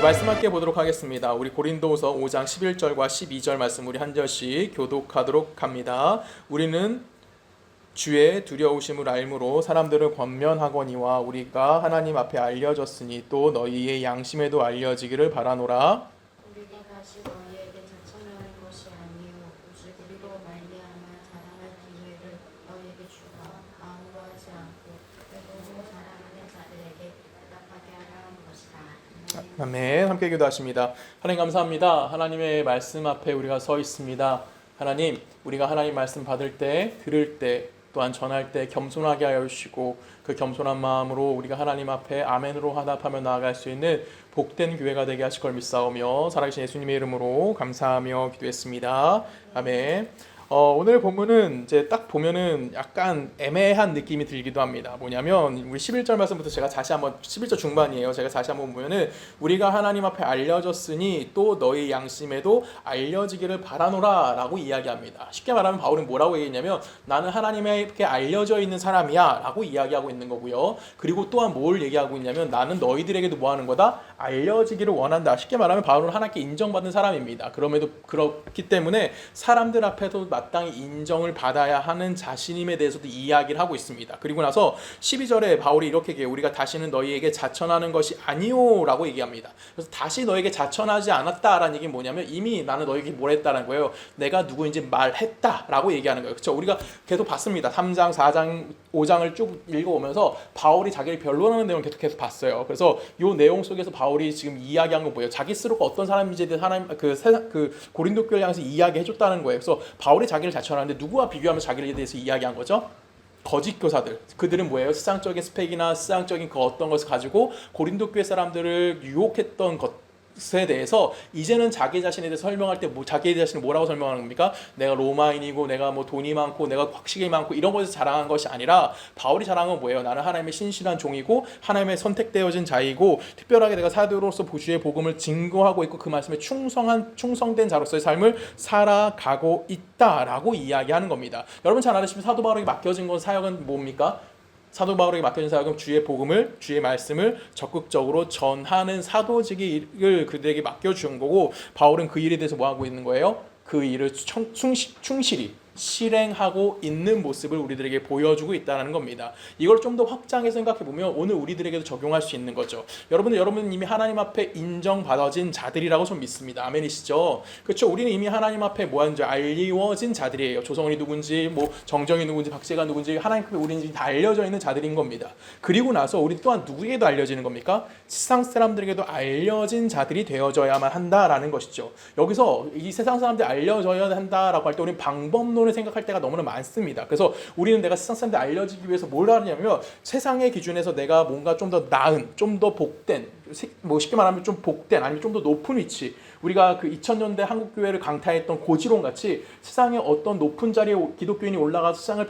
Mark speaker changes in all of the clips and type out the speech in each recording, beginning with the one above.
Speaker 1: 말씀 함께 보도록 하겠습니다. 우리 고린도후서 5장 11절과 12절 말씀 우리 한 절씩 교독하도록 합니다. 우리는 주의 두려우심을 알므로 사람들을 권면하거니와 우리가 하나님 앞에 알려졌으니 또 너희의 양심에도 알려지기를 바라노라.
Speaker 2: 우리가 다시 너희에게 자청하는 것이 아니요 오직 우리로 말미암아 자랑할 기회를 너희에게 주어 아무하지 않고 그리고 자랑하는 자들에게 대답하게 하려 하는 것이다.
Speaker 1: 아멘. 함께 기도하십니다. 하나님 감사합니다. 하나님의 말씀 앞에 우리가 서 있습니다. 하나님, 우리가 하나님 말씀 받을 때, 들을 때, 또한 전할 때 겸손하게 하여 주시고 그 겸손한 마음으로 우리가 하나님 앞에 아멘으로 화답하며 나아갈 수 있는 복된 교회가 되게 하실 걸 믿사오며 살아계신 예수님의 이름으로 감사하며 기도했습니다. 아멘. 오늘 본문은 이제 딱 보면은 약간 애매한 느낌이 들기도 합니다. 뭐냐면 우리 11절 말씀부터 제가 다시 한번 11절 중반이에요. 제가 다시 한번 보면은 우리가 하나님 앞에 알려졌으니 또 너희 양심에도 알려지기를 바라노라라고 이야기합니다. 쉽게 말하면 바울은 뭐라고 얘기했냐면 나는 하나님께 알려져 있는 사람이야라고 이야기하고 있는 거고요. 그리고 또한 뭘 얘기하고 있냐면 나는 너희들에게도 뭐 하는 거다? 알려지기를 원한다. 쉽게 말하면 바울은 하나님께 인정받는 사람입니다. 그럼에도 그렇기 때문에 사람들 앞에서 마땅히 인정을 받아야 하는 자신임에 대해서도 이야기를 하고 있습니다. 그리고 나서 12절에 바울이 이렇게 얘기해요. 우리가 다시는 너희에게 자천하는 것이 아니오 라고 얘기합니다. 그래서 다시 너에게 자천하지 않았다라는 얘기는 뭐냐면 이미 나는 너에게 뭘 했다는 거예요. 내가 누구인지 말했다라고 얘기하는 거예요. 그렇죠? 우리가 계속 봤습니다. 3장, 4장, 5장을 쭉 읽어오면서 바울이 자기를 변론하는 내용을 계속 봤어요. 그래서 이 내용 속에서 바울이 지금 이야기한 건 뭐예요? 자기 스스로가 어떤 사람인지에 대해서 하나님 그 고린도 교회를 향해서 이야기해줬다는 거예요. 그래서 바울이 자기를 자처하는데 누구와 비교하면서 자기에 대해서 이야기한 거죠? 거짓 교사들. 그들은 뭐예요? 세상적인 스펙이나 세상적인 그 어떤 것을 가지고 고린도 교회 사람들을 유혹했던 것에 대해서 이제는 자기 자신에 대해서 설명할 때 자기 자신을 뭐라고 설명하는 겁니까? 내가 로마인이고 내가 뭐 돈이 많고 내가 곽식이 많고 이런 것에서 자랑한 것이 아니라 바울이 자랑한 건 뭐예요? 나는 하나님의 신실한 종이고 하나님의 선택되어진 자이고 특별하게 내가 사도로서 주의 복음을 증거하고 있고 그 말씀에 충성된 자로서의 삶을 살아가고 있다라고 이야기하는 겁니다. 여러분 잘 아시면 사도 바울에게 맡겨진 건 사역은 뭡니까? 사도 바울에게 맡겨진 사역은 주의 복음을, 주의 말씀을 적극적으로 전하는 사도직을 그들에게 맡겨준 거고 바울은 그 일에 대해서 뭐 하고 있는 거예요? 그 일을 충실히 실행하고 있는 모습을 우리들에게 보여주고 있다는 겁니다. 이걸 좀 더 확장해서 생각해보면 오늘 우리들에게도 적용할 수 있는 거죠. 여러분은 이미 하나님 앞에 인정받아진 자들이라고 좀 믿습니다. 아멘이시죠? 그렇죠? 우리는 이미 하나님 앞에 뭐하는지 알려진 자들이에요. 조성원이 누군지, 뭐 정정이 누군지, 박재가 누군지 하나님 앞에 우리는 다 알려져 있는 자들인 겁니다. 그리고 나서 우리 또한 누구에게도 알려지는 겁니까? 세상 사람들에게도 알려진 자들이 되어져야만 한다라는 것이죠. 여기서 이 세상 사람들이 알려져야 한다라고 할 때 우리는 방법론 생각할 때가 너무나 많습니다. 그래서 우리는 내가 세상 사람들 알려지기 위해서 뭘 하느냐면 세상의 기준에서 내가 뭔가 좀 더 나은, 좀 더 복된, 뭐 쉽게 말하면 좀 복된 아니면 좀 더 높은 위치, 우리가 그 2000년대 한국 교회를 강타했던 고지론 같이 세상의 어떤 높은 자리에 기독교인이 올라가서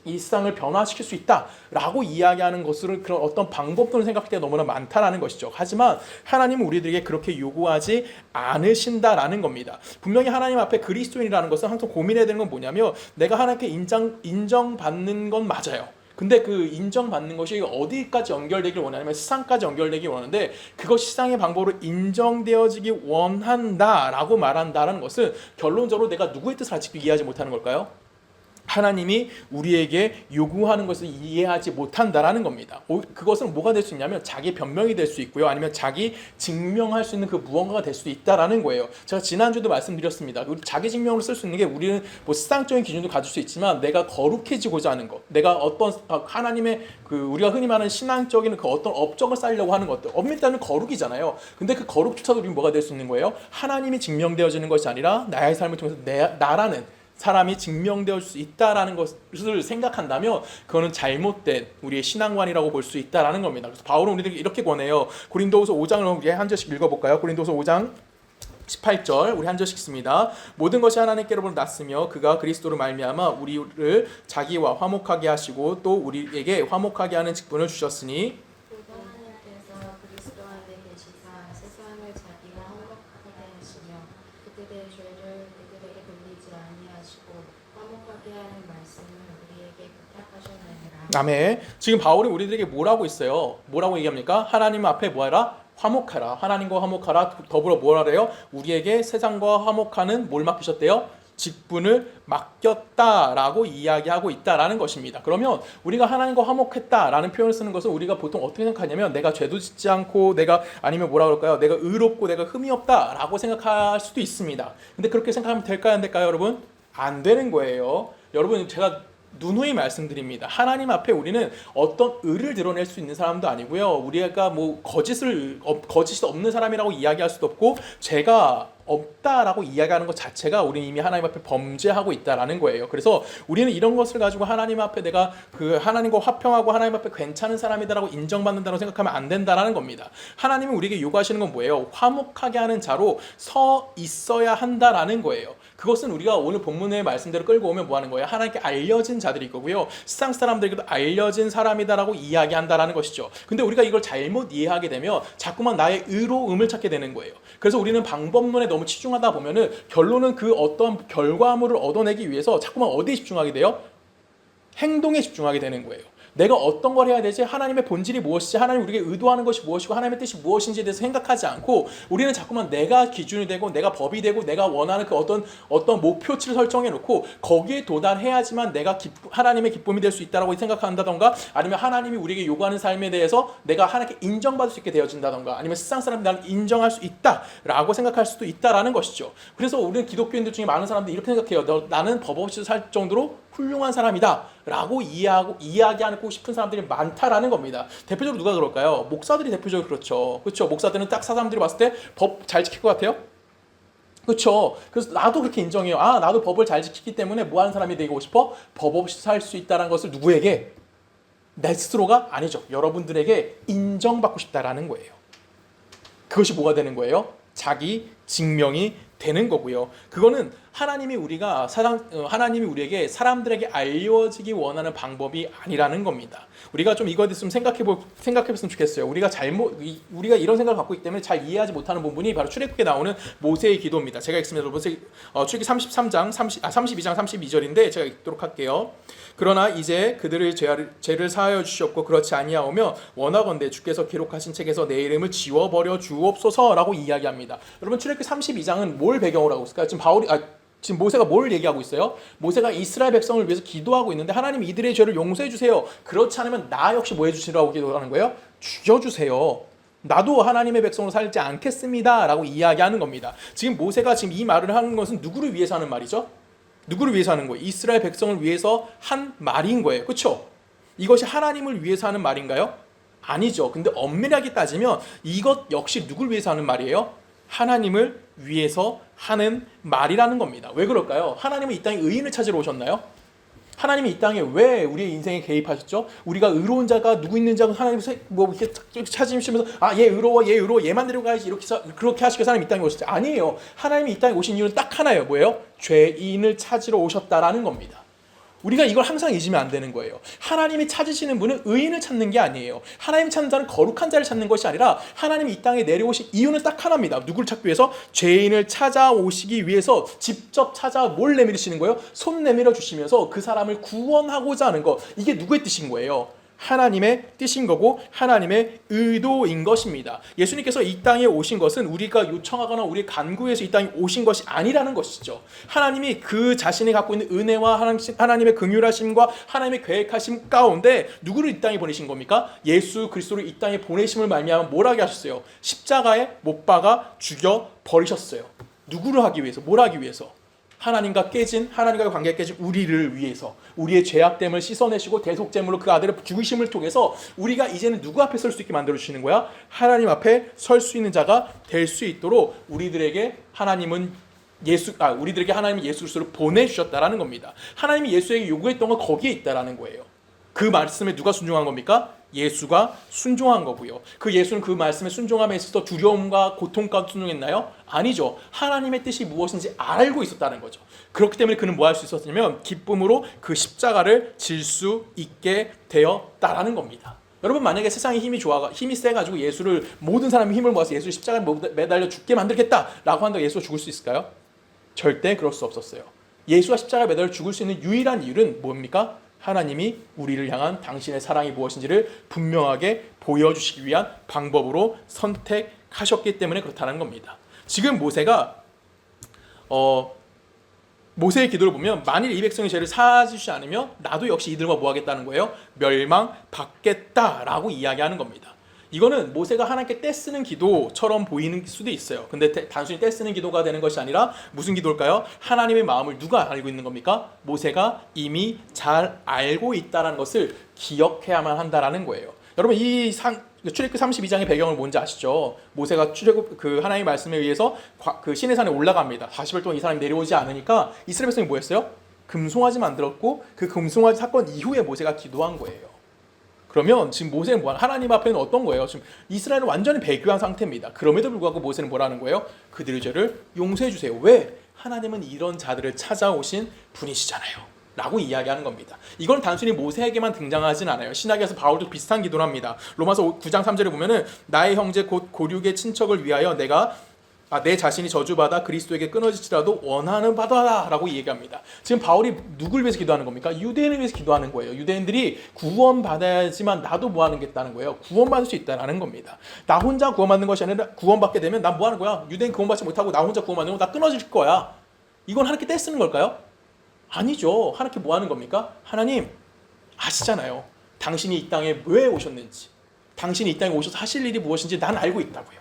Speaker 1: 이 세상을 변화시킬 수 있다라고 이야기하는 것을 그런 어떤 방법론을 생각할 때가 너무나 많다라는 것이죠. 하지만 하나님은 우리들에게 그렇게 요구하지 않으신다라는 겁니다. 분명히 하나님 앞에 그리스도인이라는 것은 항상 고민해야 되는 건 뭐냐면 내가 하나님께 인정받는 건 맞아요. 근데 그 인정받는 것이 어디까지 연결되길 원하냐면 세상까지 연결되길 원하는데 그것이 세상의 방법으로 인정되어지기 원한다라고 말한다라는 것은 결론적으로 내가 누구의 뜻을 아직도 이해하지 못하는 걸까요? 하나님이 우리에게 요구하는 것을 이해하지 못한다라는 겁니다. 그것은 뭐가 될 수 있냐면 자기 변명이 될 수 있고요. 아니면 자기 증명할 수 있는 그 무언가가 될 수 있다라는 거예요. 제가 지난주도 말씀드렸습니다. 자기 증명을 쓸 수 있는 게 우리는 뭐 세상적인 기준도 가질 수 있지만 내가 거룩해지고자 하는 것, 내가 어떤 하나님의 우리가 흔히 말하는 신앙적인 그 어떤 업적을 쌓으려고 하는 것들, 엄밀히 거룩이잖아요. 근데 그 거룩조차도 우리는 뭐가 될 수 있는 거예요? 하나님이 증명되어지는 것이 아니라 나의 삶을 통해서 나라는 사람이 증명되어 줄 수 있다라는 것을 생각한다면 그거는 잘못된 우리의 신앙관이라고 볼 수 있다라는 겁니다. 그래서 바울은 우리들에게 이렇게 권해요. 고린도후서 5장을 우리 한 절씩 읽어볼까요? 고린도후서 5장 18절 우리 한 절씩 읽습니다. 모든 것이 하나님께로부터 났으며 그가 그리스도로 말미암아 우리를 자기와 화목하게 하시고 또 우리에게 화목하게 하는 직분을 주셨으니
Speaker 2: 하나님께서 그리스도 안에 계시사 세상을 자기와 화목하게 하시며 그들의 죄를 그들에게 돌리지 아니하시고 화목하게 하는 말씀을 우리에게 부탁하셨느니라.
Speaker 1: 아멘. 지금 바울이 우리들에게 뭐라고 있어요? 뭐라고 얘기합니까? 하나님 앞에 뭐하라? 화목하라. 하나님과 화목하라. 더불어 뭐라 그래요? 우리에게 세상과 화목하는 뭘 맡기셨대요? 직분을 맡겼다라고 이야기하고 있다라는 것입니다. 그러면 우리가 하나님과 화목했다라는 표현을 쓰는 것은 우리가 보통 어떻게 생각하냐면 내가 죄도 짓지 않고 내가 아니면 뭐라 그럴까요? 내가 의롭고 내가 흠이 없다라고 생각할 수도 있습니다. 근데 그렇게 생각하면 될까요? 안 될까요, 여러분? 안 되는 거예요. 여러분, 제가 누누이 말씀드립니다. 하나님 앞에 우리는 어떤 의를 드러낼 수 있는 사람도 아니고요. 우리가 뭐 거짓이 없는 사람이라고 이야기할 수도 없고 죄가 없다라고 이야기하는 것 자체가 우리는 이미 하나님 앞에 범죄하고 있다라는 거예요. 그래서 우리는 이런 것을 가지고 하나님 앞에 내가 그 하나님과 화평하고 하나님 앞에 괜찮은 사람이다라고 인정받는다고 생각하면 안 된다라는 겁니다. 하나님은 우리에게 요구하시는 건 뭐예요? 화목하게 하는 자로 서 있어야 한다라는 거예요. 그것은 우리가 오늘 본문의 말씀대로 끌고 오면 뭐 하는 거예요? 하나님께 알려진 자들일 거고요. 세상 사람들에게도 알려진 사람이다라고 이야기한다라는 것이죠. 근데 우리가 이걸 잘못 이해하게 되면 자꾸만 나의 의로움을 찾게 되는 거예요. 그래서 우리는 방법론에 너무 치중하다 보면은 결론은 그 어떤 결과물을 얻어내기 위해서 자꾸만 어디에 집중하게 돼요? 행동에 집중하게 되는 거예요. 내가 어떤 걸 해야 되지? 하나님의 본질이 무엇이지? 하나님 우리에게 의도하는 것이 무엇이고 하나님의 뜻이 무엇인지에 대해서 생각하지 않고 우리는 자꾸만 내가 기준이 되고 내가 법이 되고 내가 원하는 그 어떤 목표치를 설정해 놓고 거기에 도달해야지만 내가 하나님의 기쁨이 될 수 있다라고 생각한다던가 아니면 하나님이 우리에게 요구하는 삶에 대해서 내가 하나님께 인정받을 수 있게 되어진다던가 아니면 세상 사람들이 나를 인정할 수 있다라고 생각할 수도 있다라는 것이죠. 그래서 우리는 기독교인들 중에 많은 사람들이 이렇게 생각해요. 나는 법 없이 살 정도로 훌륭한 사람이다 라고 이야기하고 싶은 사람들이 많다라는 겁니다. 대표적으로 누가 그럴까요? 목사들이 대표적으로 그렇죠. 그렇죠. 목사들은 딱 사람들이 봤을 때 법 잘 지킬 것 같아요? 그렇죠. 그래서 나도 그렇게 인정해요. 아, 나도 법을 잘 지키기 때문에 뭐 하는 사람이 되고 싶어? 법 없이 살 수 있다는 것을 누구에게? 내 스스로가 아니죠. 여러분들에게 인정받고 싶다라는 거예요. 그것이 뭐가 되는 거예요? 자기 증명이 되는 거고요. 그거는 하나님이 우리에게 사람들에게 알려지기 원하는 방법이 아니라는 겁니다. 우리가 좀 이거에 대해서 좀 생각해봤으면 좋겠어요. 우리가 이런 생각을 갖고 있기 때문에 잘 이해하지 못하는 부분이 바로 출애굽기에 나오는 모세의 기도입니다. 제가 읽습니다. 출애굽기 32장 32절인데 제가 읽도록 할게요. 그러나 이제 그들의 죄를 사하여 주시옵고 그렇지 아니하오며 원하건대 주께서 기록하신 책에서 내 이름을 지워버려 주옵소서라고 이야기합니다. 여러분 출애굽기 32장은 뭘 배경으로 하고 있을까요? 지금 모세가 뭘 얘기하고 있어요? 모세가 이스라엘 백성을 위해서 기도하고 있는데 하나님 이들의 죄를 용서해 주세요. 그렇지 않으면 나 역시 뭐 해주시라고 기도하는 거예요? 죽여주세요. 나도 하나님의 백성으로 살지 않겠습니다 라고 이야기하는 겁니다. 지금 모세가 지금 이 말을 하는 것은 누구를 위해서 하는 말이죠? 누구를 위해서 하는 거예요? 이스라엘 백성을 위해서 한 말인 거예요. 그렇죠? 이것이 하나님을 위해서 하는 말인가요? 아니죠. 근데 엄밀하게 따지면 이것 역시 누굴 위해서 하는 말이에요? 하나님을 위해서 하는 말이라는 겁니다. 왜 그럴까요? 하나님은 이 땅에 의인을 찾으러 오셨나요? 하나님이 이 땅에 왜 우리의 인생에 개입하셨죠? 우리가 의로운 자가 누구 있는지 하나님이 뭐 이렇게 찾으시면서 얘 의로워 얘만 데려가야지 그렇게 하시고 하나님 이 땅에 오셨죠? 아니에요. 하나님이 이 땅에 오신 이유는 딱 하나예요. 뭐예요? 죄인을 찾으러 오셨다라는 겁니다. 우리가 이걸 항상 잊으면 안 되는 거예요. 하나님이 찾으시는 분은 의인을 찾는 게 아니에요. 하나님이 찾는 자는 거룩한 자를 찾는 것이 아니라 하나님이 이 땅에 내려오신 이유는 딱 하나입니다. 누구를 찾기 위해서? 죄인을 찾아오시기 위해서 직접 찾아 뭘 내밀으시는 거예요? 손 내밀어 주시면서 그 사람을 구원하고자 하는 것. 이게 누구의 뜻인 거예요? 하나님의 뜻인 거고 하나님의 의도인 것입니다. 예수님께서 이 땅에 오신 것은 우리가 요청하거나 우리 간구해서 이 땅에 오신 것이 아니라는 것이죠. 하나님이 그 자신이 갖고 있는 은혜와 하나님의 긍휼하심과 하나님의 계획하심 가운데 누구를 이 땅에 보내신 겁니까? 예수 그리스도를 이 땅에 보내심을 말미암아 뭘 하게 하셨어요? 십자가에 못 박아 죽여 버리셨어요. 누구를 하기 위해서? 뭘 하기 위해서? 하나님과의 관계가 깨진 우리를 위해서 우리의 죄악됨을 씻어내시고 대속제물로 그 아들의 죽으심을 통해서 우리가 이제는 누구 앞에 설 수 있게 만들어주시는 거야? 하나님 앞에 설 수 있는 자가 될 수 있도록 우리들에게 하나님이 예수 그리스도를 보내주셨다라는 겁니다. 하나님이 예수에게 요구했던 건 거기에 있다라는 거예요. 그 말씀에 누가 순종한 겁니까? 예수가 순종한 거고요. 그 예수는 그 말씀에 순종함에 있어서 두려움과 고통 가운데 순종했나요? 아니죠. 하나님의 뜻이 무엇인지 알고 있었다는 거죠. 그렇기 때문에 그는 뭐 할 수 있었냐면 기쁨으로 그 십자가를 질 수 있게 되었다라는 겁니다. 여러분 만약에 세상에 힘이 세가지고 모든 사람이 힘을 모아서 예수를 십자가에 매달려 죽게 만들겠다라고 한다고 예수가 죽을 수 있을까요? 절대 그럴 수 없었어요. 예수가 십자가에 매달려 죽을 수 있는 유일한 이유는 뭡니까? 하나님이 우리를 향한 당신의 사랑이 무엇인지를 분명하게 보여주시기 위한 방법으로 선택하셨기 때문에 그렇다는 겁니다. 지금 모세가 모세의 기도를 보면 만일 이 백성의 죄를 사하주시지 않으면 나도 역시 이들과 뭐 하겠다는 거예요? 멸망받겠다라고 이야기하는 겁니다. 이거는 모세가 하나님께 떼쓰는 기도처럼 보이는 수도 있어요. 근데 단순히 떼쓰는 기도가 되는 것이 아니라 무슨 기도일까요? 하나님의 마음을 누가 알고 있는 겁니까? 모세가 이미 잘 알고 있다는 것을 기억해야만 한다는 거예요. 여러분 출애굽 32장의 배경을 뭔지 아시죠? 모세가 그 하나님의 말씀에 의해서 그 시내산에 올라갑니다. 40일 동안 이 사람이 내려오지 않으니까 이스라엘 백성이 뭐였어요? 금송아지 만들었고 그 금송아지 사건 이후에 모세가 기도한 거예요. 그러면 지금 모세는 하나님 앞에는 어떤 거예요? 지금 이스라엘은 완전히 배교한 상태입니다. 그럼에도 불구하고 모세는 뭐라는 거예요? 그들의 죄를 용서해 주세요. 왜? 하나님은 이런 자들을 찾아오신 분이시잖아요. 라고 이야기하는 겁니다. 이건 단순히 모세에게만 등장하진 않아요. 신약에서 바울도 비슷한 기도를 합니다. 로마서 9장 3절에 보면은 나의 형제 곧 고륙의 친척을 위하여 내 자신이 저주받아 그리스도에게 끊어질지라도 원하는 바다다 라고 얘기합니다. 지금 바울이 누굴 위해서 기도하는 겁니까? 유대인을 위해서 기도하는 거예요. 유대인들이 구원받아야지만 나도 뭐 하겠다는 거예요? 구원받을 수 있다는 겁니다. 나 혼자 구원받는 것이 아니라 구원받게 되면 난 뭐 하는 거야? 유대인 구원받지 못하고 나 혼자 구원받는 거 나 끊어질 거야. 이건 하나님께 떼쓰는 걸까요? 아니죠. 하나님께 뭐 하는 겁니까? 하나님 아시잖아요. 당신이 이 땅에 왜 오셨는지, 당신이 이 땅에 오셔서 하실 일이 무엇인지 난 알고 있다고요.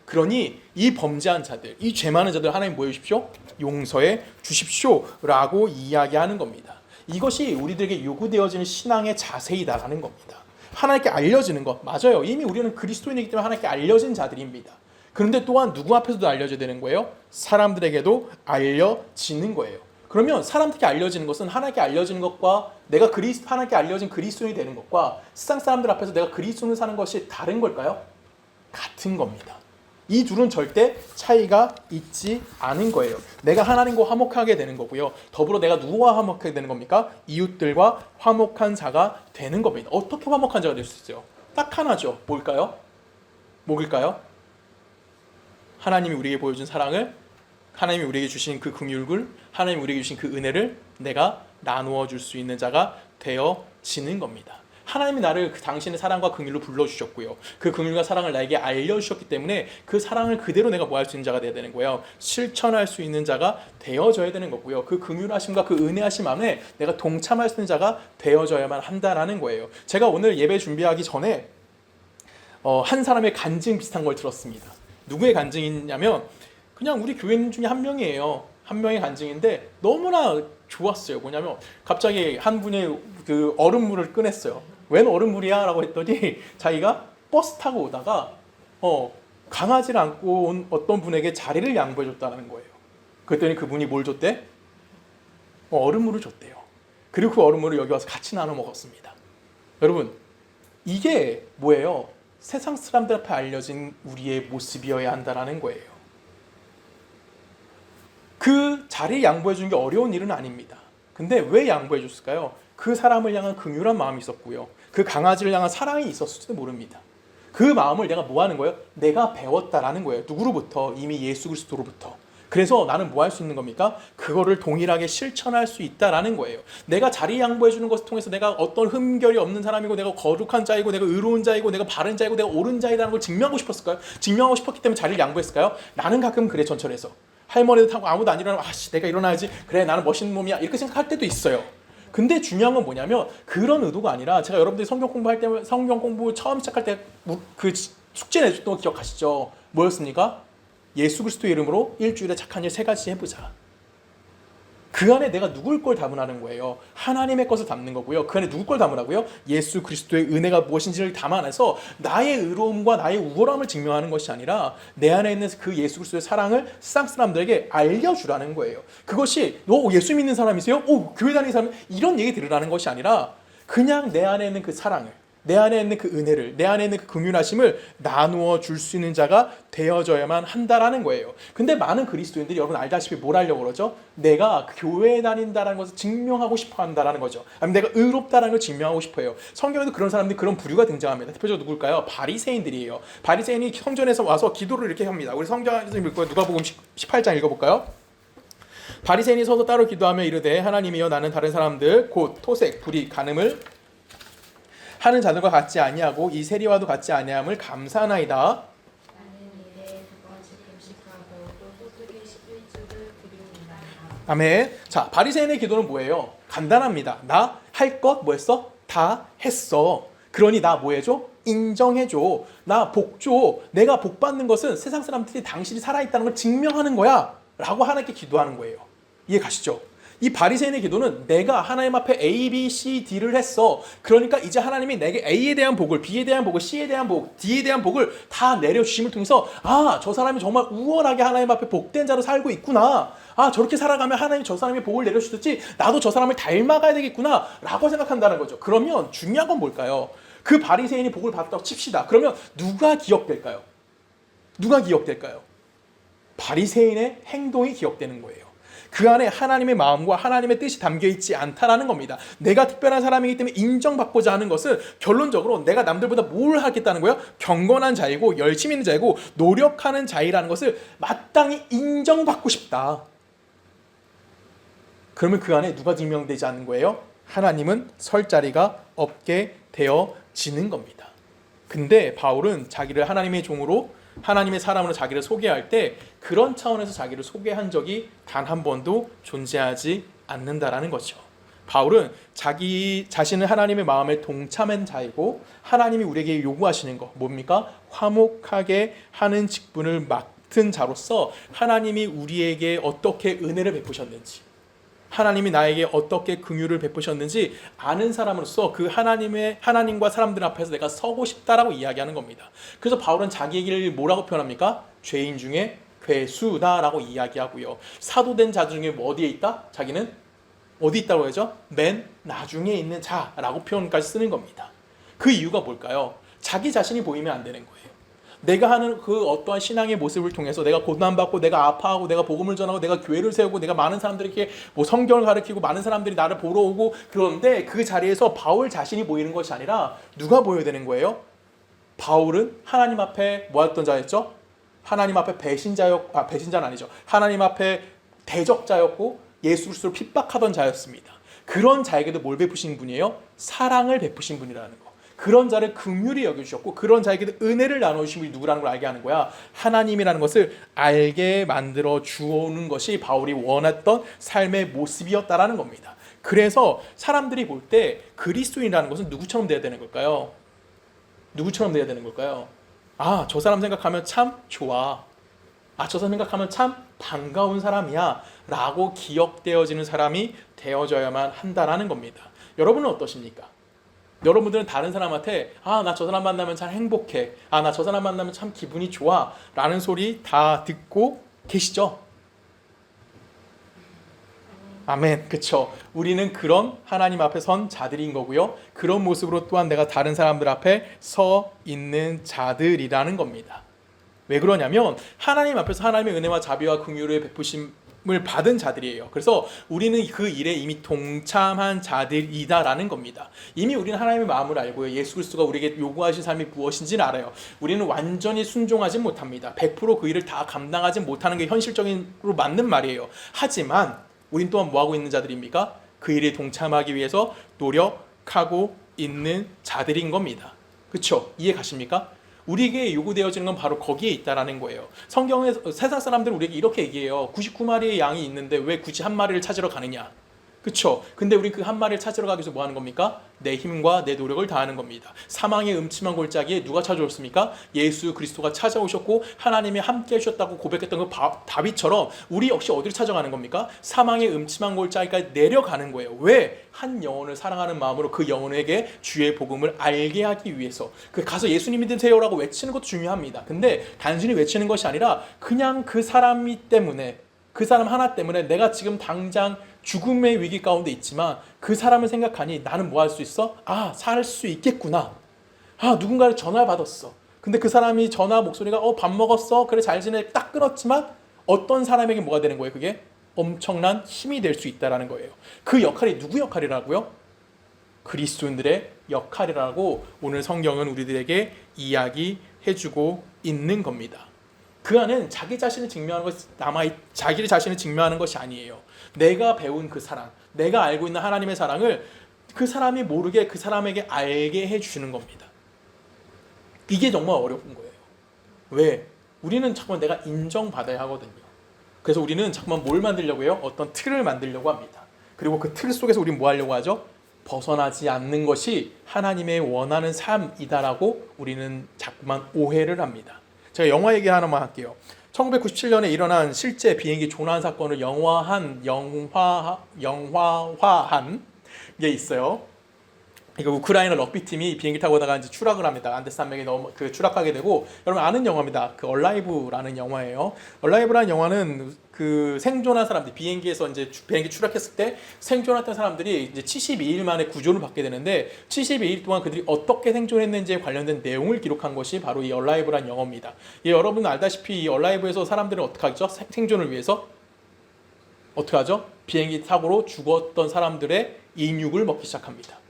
Speaker 1: 그러니 이 범죄한 자들, 이 죄 많은 자들 하나님 뭐 해주십시오? 용서해 주십시오라고 이야기하는 겁니다. 이것이 우리들에게 요구되어지는 신앙의 자세이다라는 겁니다. 하나님께 알려지는 것, 맞아요. 이미 우리는 그리스도인이기 때문에 하나님께 알려진 자들입니다. 그런데 또한 누구 앞에서도 알려져야 되는 거예요? 사람들에게도 알려지는 거예요. 그러면 사람들에게 알려지는 것은 하나님께 알려지는 것과 내가 하나님께 알려진 그리스도인이 되는 것과 세상 사람들 앞에서 내가 그리스도인을 사는 것이 다른 걸까요? 같은 겁니다. 이 둘은 절대 차이가 있지 않은 거예요. 내가 하나님과 화목하게 되는 거고요. 더불어 내가 누구와 화목하게 되는 겁니까? 이웃들과 화목한 자가 되는 겁니다. 어떻게 화목한 자가 될 수 있어요? 딱 하나죠. 뭘까요? 뭐일까요? 하나님이 우리에게 보여준 사랑을, 하나님이 우리에게 주신 그 긍휼을, 하나님이 우리에게 주신 그 은혜를 내가 나누어 줄 수 있는 자가 되어지는 겁니다. 하나님이 나를 당신의 사랑과 긍휼로 불러주셨고요. 그 긍휼과 사랑을 나에게 알려주셨기 때문에 그 사랑을 그대로 내가 뭐 할 수 있는 자가 되어야 되는 거예요. 실천할 수 있는 자가 되어져야 되는 거고요. 그 긍휼하심과 그 은혜하심 안에 내가 동참할 수 있는 자가 되어져야만 한다라는 거예요. 제가 오늘 예배 준비하기 전에 한 사람의 간증 비슷한 걸 들었습니다. 누구의 간증이냐면 그냥 우리 교인 중에 한 명이에요. 한 명의 간증인데 너무나 좋았어요. 뭐냐면 갑자기 한 분이 그 얼음물을 꺼냈어요. 웬 얼음물이야? 라고 했더니 자기가 버스 타고 오다가 강아지를 안고 온 어떤 분에게 자리를 양보해 줬다는 거예요. 그랬더니 그분이 뭘 줬대? 얼음물을 줬대요. 그리고 그 얼음물을 여기 와서 같이 나눠 먹었습니다. 여러분, 이게 뭐예요? 세상 사람들 앞에 알려진 우리의 모습이어야 한다는 거예요. 그 자리를 양보해 주는 게 어려운 일은 아닙니다. 근데 왜 양보해 줬을까요? 그 사람을 향한 긍휼한 마음이 있었고요. 그 강아지를 향한 사랑이 있었을지도 모릅니다. 그 마음을 내가 뭐 하는 거예요? 내가 배웠다라는 거예요. 누구로부터? 이미 예수 그리스도로부터. 그래서 나는 뭐 할 수 있는 겁니까? 그거를 동일하게 실천할 수 있다라는 거예요. 내가 자리 양보해 주는 것을 통해서 내가 어떤 흠결이 없는 사람이고 내가 거룩한 자이고 내가 의로운 자이고 내가 바른 자이고 내가 옳은 자이라는 걸 증명하고 싶었을까요? 증명하고 싶었기 때문에 자리를 양보했을까요? 나는 가끔 그래, 전철에서. 할머니들 타고 아무도 안 일어나면 내가 일어나야지. 그래, 나는 멋있는 몸이야. 이렇게 생각할 때도 있어요. 근데 중요한 건 뭐냐면 그런 의도가 아니라 제가 여러분들이 성경 공부할 때 성경 공부 처음 시작할 때 그 숙제 내줬던 거 기억하시죠? 뭐였습니까? 예수 그리스도의 이름으로 일주일에 착한 일 3가지 해보자. 그 안에 내가 누굴 걸 담으라는 거예요. 하나님의 것을 담는 거고요. 그 안에 누굴 걸 담으라고요? 예수 그리스도의 은혜가 무엇인지를 담아내서 나의 의로움과 나의 우월함을 증명하는 것이 아니라 내 안에 있는 그 예수 그리스도의 사랑을 세상 사람들에게 알려주라는 거예요. 그것이 너 예수 믿는 사람이세요? 교회 다니는 사람? 이런 얘기 들으라는 것이 아니라 그냥 내 안에 있는 그 사랑을, 내 안에 있는 그 은혜를, 내 안에 있는 그 긍휼하심을 나누어 줄 수 있는 자가 되어져야만 한다라는 거예요. 근데 많은 그리스도인들이 여러분 알다시피 뭘 하려고 그러죠? 내가 교회에 다닌다라는 것을 증명하고 싶어 한다라는 거죠. 아니면 내가 의롭다라는 걸 증명하고 싶어요. 성경에도 그런 사람들이 그런 부류가 등장합니다. 대표적으로 누굴까요? 바리새인들이에요. 바리새인이 성전에서 와서 기도를 이렇게 합니다. 우리 성경에서 읽을 거예요. 누가복음 18장 읽어볼까요? 바리새인이 서서 따로 기도하며 이르되 하나님이여 나는 다른 사람들 곧 토색, 불의, 간음을 하는 자들과 같지 아니하고 이 세리와도 같지 아니함을 감사하나이다.
Speaker 2: 나는 일에 두 번씩 금식하고 또 소득의 11조를 드리니라.
Speaker 1: 아멘. 자, 바리새인의 기도는 뭐예요? 간단합니다. 나 할 것 뭐했어? 다 했어. 그러니 나 뭐 해줘? 인정해줘. 나 복 줘. 내가 복 받는 것은 세상 사람들이 당신이 살아있다는 걸 증명하는 거야 라고 하나님께 기도하는 거예요. 이해 가시죠? 이 바리새인의 기도는 내가 하나님 앞에 A, B, C, D를 했어. 그러니까 이제 하나님이 내게 A에 대한 복을, B에 대한 복을, C에 대한 복, D에 대한 복을 다 내려주심을 통해서 아, 저 사람이 정말 우월하게 하나님 앞에 복된 자로 살고 있구나. 아, 저렇게 살아가면 하나님이 저 사람의 복을 내려주듯이 나도 저 사람을 닮아가야 되겠구나 라고 생각한다는 거죠. 그러면 중요한 건 뭘까요? 그 바리새인이 복을 받았다고 칩시다. 그러면 누가 기억될까요? 누가 기억될까요? 바리새인의 행동이 기억되는 거예요. 그 안에 하나님의 마음과 하나님의 뜻이 담겨있지 않다라는 겁니다. 내가 특별한 사람이기 때문에 인정받고자 하는 것은 결론적으로 내가 남들보다 뭘 하겠다는 거예요? 경건한 자이고 열심히 있는 자이고 노력하는 자이라는 것을 마땅히 인정받고 싶다. 그러면 그 안에 누가 증명되지 않는 거예요? 하나님은 설 자리가 없게 되어지는 겁니다. 근데 바울은 자기를 하나님의 종으로 하나님의 사람으로 자기를 소개할 때 그런 차원에서 자기를 소개한 적이 단 한 번도 존재하지 않는다라는 거죠. 바울은 자기 자신을 하나님의 마음에 동참한 자이고 하나님이 우리에게 요구하시는 거 뭡니까? 화목하게 하는 직분을 맡은 자로서 하나님이 우리에게 어떻게 은혜를 베푸셨는지 하나님이 나에게 어떻게 긍휼을 베푸셨는지 아는 사람으로서 그 하나님과 사람들 앞에서 내가 서고 싶다라고 이야기하는 겁니다. 그래서 바울은 자기를 뭐라고 표현합니까? 죄인 중에 괴수다라고 이야기하고요. 사도된 자 중에 어디에 있다? 자기는 어디 있다고 하죠? 맨 나중에 있는 자라고 표현까지 쓰는 겁니다. 그 이유가 뭘까요? 자기 자신이 보이면 안 되는 거예요. 내가 하는 그 어떠한 신앙의 모습을 통해서 내가 고난받고 내가 아파하고 내가 복음을 전하고 내가 교회를 세우고 내가 많은 사람들에게 뭐 성경을 가르치고 많은 사람들이 나를 보러 오고 그런데 그 자리에서 바울 자신이 보이는 것이 아니라 누가 보여야 되는 거예요? 바울은 하나님 앞에 뭐였던 자였죠? 하나님 앞에 배신자는 아니죠. 하나님 앞에 대적자였고 예수 그리스도를 핍박하던 자였습니다. 그런 자에게도 뭘 베푸신 분이에요? 사랑을 베푸신 분이라는 거. 그런 자를 긍휼히 여겨주셨고 그런 자에게도 은혜를 나눠주신 분이 누구라는 걸 알게 하는 거야. 하나님이라는 것을 알게 만들어 주오는 것이 바울이 원했던 삶의 모습이었다라는 겁니다. 그래서 사람들이 볼 때 그리스도인이라는 것은 누구처럼 돼야 되는 걸까요? 누구처럼 돼야 되는 걸까요? 아, 저 사람 생각하면 참 좋아. 아, 저 사람 생각하면 참 반가운 사람이야 라고 기억되어지는 사람이 되어져야만 한다라는 겁니다. 여러분은 어떠십니까? 여러분들은 다른 사람한테 아, 나 저 사람 만나면 참 행복해. 아, 나 저 사람 만나면 참 기분이 좋아 라는 소리 다 듣고 계시죠? 아멘. 그쵸. 우리는 그런 하나님 앞에 선 자들인 거고요. 그런 모습으로 또한 내가 다른 사람들 앞에 서 있는 자들이라는 겁니다. 왜 그러냐면 하나님 앞에서 하나님의 은혜와 자비와 긍휼을 베푸심을 받은 자들이에요. 그래서 우리는 그 일에 이미 동참한 자들이다라는 겁니다. 이미 우리는 하나님의 마음을 알고요. 예수 그리스도가 우리에게 요구하신 삶이 무엇인지를 알아요. 우리는 완전히 순종하지 못합니다. 100% 그 일을 다 감당하지 못하는 게 현실적으로 맞는 말이에요. 하지만 우린 또한 뭐하고 있는 자들입니까? 그 일에 동참하기 위해서 노력하고 있는 자들인 겁니다. 그렇죠? 이해 가십니까? 우리에게 요구되어지는 건 바로 거기에 있다라는 거예요. 성경에 세상 사람들은 우리에게 이렇게 얘기해요. 99마리의 양이 있는데 왜 굳이 한 마리를 찾으러 가느냐? 그렇죠? 근데 우리 그 한 마리를 찾으러 가기 위해서 뭐 하는 겁니까? 내 힘과 내 노력을 다하는 겁니다. 사망의 음침한 골짜기에 누가 찾아오셨습니까? 예수 그리스도가 찾아오셨고 하나님이 함께 해주셨다고 고백했던 그 다윗처럼 우리 역시 어디를 찾아가는 겁니까? 사망의 음침한 골짜기까지 내려가는 거예요. 왜? 한 영혼을 사랑하는 마음으로 그 영혼에게 주의 복음을 알게 하기 위해서 가서 예수님 믿으세요라고 외치는 것도 중요합니다. 근데 단순히 외치는 것이 아니라 그냥 그 사람이 때문에 그 사람 하나 때문에 내가 지금 당장 죽음의 위기 가운데 있지만 그 사람을 생각하니 나는 뭐 할 수 있어? 아, 살 수 있겠구나. 아, 누군가를 전화를 받았어. 근데 그 사람이 전화 목소리가 밥 먹었어? 그래 잘 지내? 딱 끊었지만 어떤 사람에게 뭐가 되는 거예요? 그게 엄청난 힘이 될 수 있다는 거예요. 그 역할이 누구 역할이라고요? 그리스도인들의 역할이라고 오늘 성경은 우리들에게 이야기해주고 있는 겁니다. 그 안에는 자기 자신을 증명하는 것이 자기 자신을 증명하는 것이 아니에요. 내가 배운 그 사랑, 내가 알고 있는 하나님의 사랑을 그 사람이 모르게 그 사람에게 알게 해주시는 겁니다. 이게 정말 어려운 거예요. 왜? 우리는 자꾸만 내가 인정받아야 하거든요. 그래서 우리는 자꾸만 뭘 만들려고 해요? 어떤 틀을 만들려고 합니다. 그리고 그 틀 속에서 우리는 뭐 하려고 하죠? 벗어나지 않는 것이 하나님의 원하는 삶이다라고 우리는 자꾸만 오해를 합니다. 제가 영화 얘기 하나만 할게요. 1997년에 일어난 실제 비행기 조난 사건을 영화화한 게 있어요. 이거 우크라이나 럭비팀이 비행기 타고 오다가 이제 추락을 합니다. 안데스 산맥에 추락하게 되고, 여러분 아는 영화입니다. 그 얼라이브라는 영화예요. 얼라이브라는 영화는 그 생존한 사람들, 비행기에서 이제 비행기 추락했을 때 생존했던 사람들이 이제 72일 만에 구조를 받게 되는데 72일 동안 그들이 어떻게 생존했는지에 관련된 내용을 기록한 것이 바로 이 얼라이브라는 영화입니다. 여러분 알다시피 이 얼라이브에서 사람들은 어떻게 하죠? 생존을 위해서 어떻게 하죠? 비행기 사고로 죽었던 사람들의 인육을 먹기 시작합니다.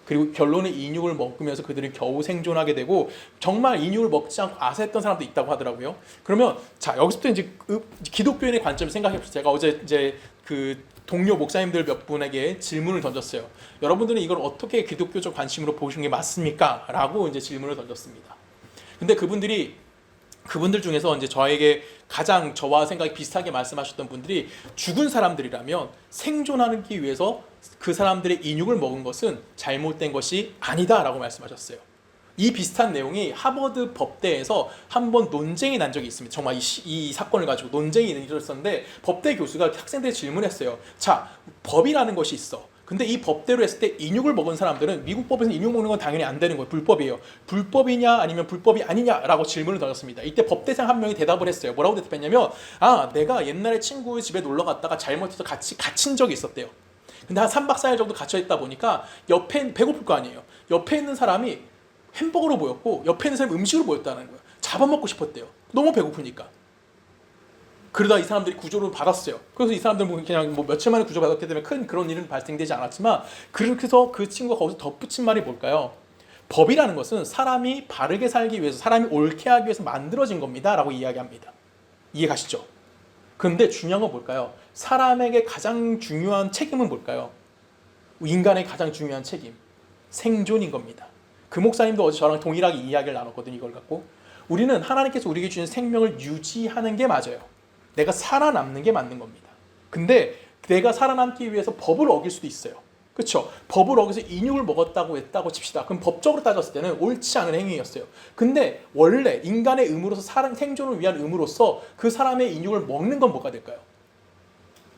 Speaker 1: 그리고 결론은 인육을 먹으면서 그들이 겨우 생존하게 되고, 정말 인육을 먹지 않고 아세했던 사람도 있다고 하더라고요. 그러면 자, 여기서부터 이제 기독교인의 관점을 생각해 보세요. 제가 어제 이제 그 동료 목사님들 몇 분에게 질문을 던졌어요. 여러분들은 이걸 어떻게 기독교적 관심으로 보시는 게 맞습니까? 라고 이제 질문을 던졌습니다. 근데 그분들 중에서 이제 저에게 가장 저와 생각이 비슷하게 말씀하셨던 분들이, 죽은 사람들이라면 생존하기 위해서 그 사람들의 인육을 먹은 것은 잘못된 것이 아니다라고 말씀하셨어요. 이 비슷한 내용이 하버드 법대에서 한번 논쟁이 난 적이 있습니다. 정말 이 사건을 가지고 논쟁이 일어났었는데, 법대 교수가 학생들에게 질문했어요. 자, 법이라는 것이 있어. 근데 이 법대로 했을 때 인육을 먹은 사람들은, 미국 법에서 인육 먹는 건 당연히 안 되는 거예요. 불법이에요. 불법이냐 아니면 불법이 아니냐라고 질문을 던졌습니다. 이때 법대생 한 명이 대답을 했어요. 뭐라고 대답했냐면, 내가 옛날에 친구 집에 놀러 갔다가 잘못해서 같이 갇힌 적이 있었대요. 근데 한 3박 4일 정도 갇혀 있다 보니까 옆에 배고플 거 아니에요. 옆에 있는 사람이 햄버거로 보였고 옆에 있는 사람이 음식으로 보였다는 거예요. 잡아먹고 싶었대요. 너무 배고프니까. 그러다 이 사람들이 구조를 받았어요. 그래서 이 사람들은 그냥 며칠 만에 구조받았기 때문에 큰 그런 일은 발생되지 않았지만, 그렇게 해서 그 친구가 거기서 덧붙인 말이 뭘까요? 법이라는 것은 사람이 바르게 살기 위해서, 사람이 옳게 하기 위해서 만들어진 겁니다 라고 이야기합니다. 이해 가시죠? 그런데 중요한 건 뭘까요? 사람에게 가장 중요한 책임은 뭘까요? 인간의 가장 중요한 책임, 생존인 겁니다. 그 목사님도 어제 저랑 동일하게 이야기를 나눴거든요. 이걸 갖고 우리는 하나님께서 우리에게 주신 생명을 유지하는 게 맞아요. 내가 살아남는 게 맞는 겁니다. 근데 내가 살아남기 위해서 법을 어길 수도 있어요. 그렇죠? 법을 어겨서 인육을 먹었다고 했다고 칩시다. 그럼 법적으로 따졌을 때는 옳지 않은 행위였어요. 근데 원래 인간의 의무로서 생존을 위한 의무로서 그 사람의 인육을 먹는 건 뭐가 될까요?